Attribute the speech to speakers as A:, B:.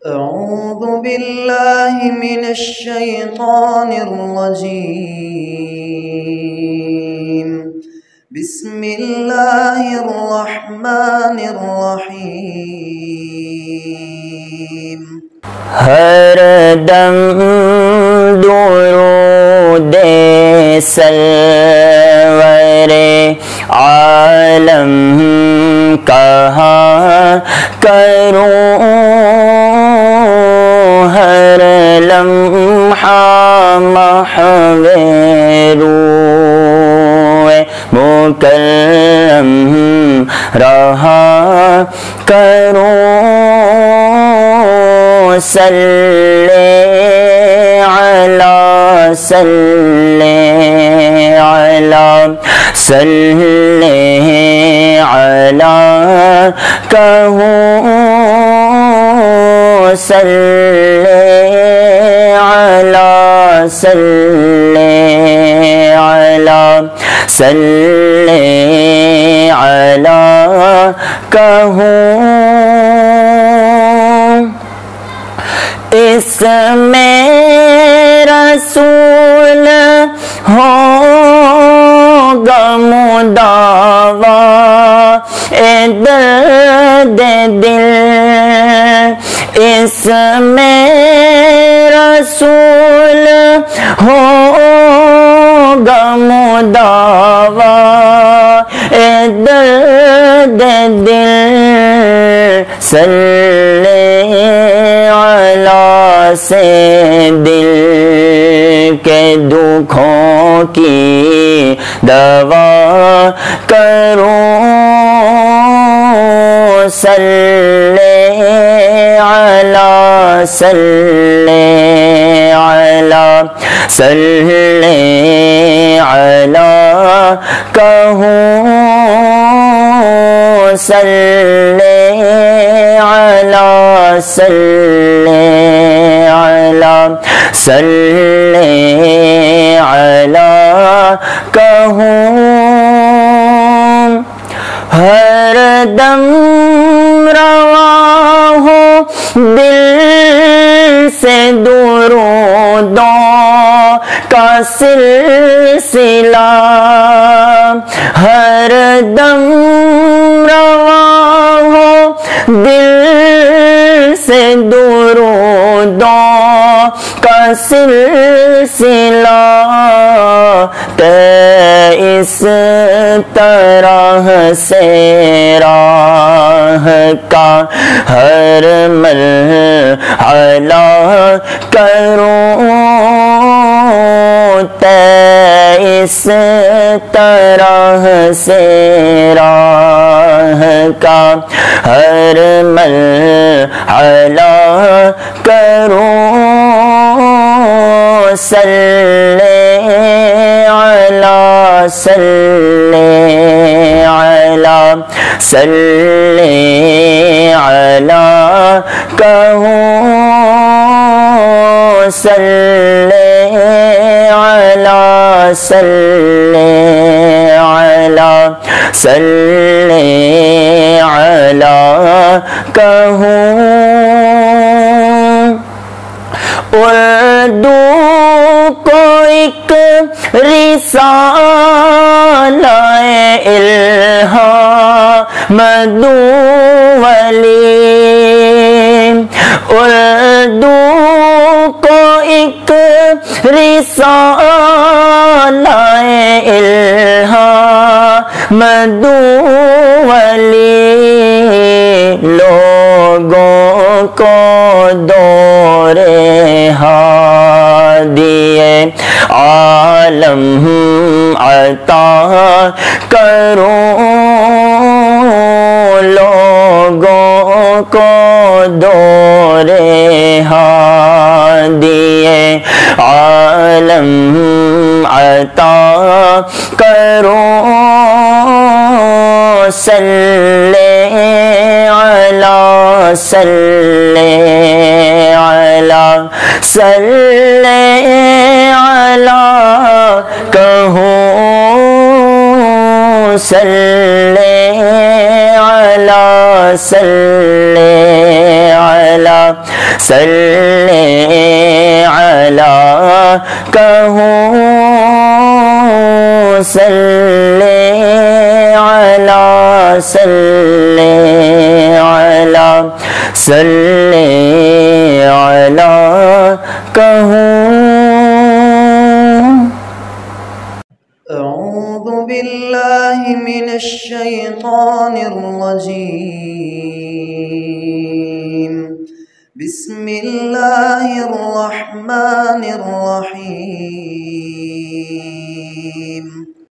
A: أعوذ بالله من الشيطان الرجيم. بسم الله الرحمن الرحيم.
B: ہر دم درود سرور عالم کہا کروں، ہر لمحہ محو روح مکرم رہا کروں، صلی علی صلی علی صلی علی کہوں، صلی علی صلی علی صلی علی کہوں۔ اس میں رسول ہوگا مداوا درد دل، اس میں رسول ہوگا مداوا درد دل، صلی علی سے دل کے دکھوں کی دوا کروں، صلی علی صلی علی صلی علی کہوں، صلی علی صلی علی صلی علی کہوں۔ ہر دم رواں ہو دل سے درودوں کا سلسلہ، ہر دم رواں ہو دل سے درودوں کا سلسلہ، اس طرح سے راہ کا ہر مرحلہ کروں، اس طرح سے راہ کا ہر مرحلہ کروں، صلی علی صلی علی صلی علی کہوں، صلی علی صلی علی صلی علی کہوں۔ اردو کو ایک رسالہ الہام دوں ولی، اردو کو ایک رسالہ الہام دوں ولی، لوگوں کو دور ہادی عالم عطا کروں، لوگوں کو دور ہادی عالم عطا کروں، صلی علی صلی علی صلی علی کہوں، صلی علی صلی علی صلی علی کہوں صلی علی صلی علی صلی علی کہوں.
A: أعوذ بالله من الشيطان الرجيم.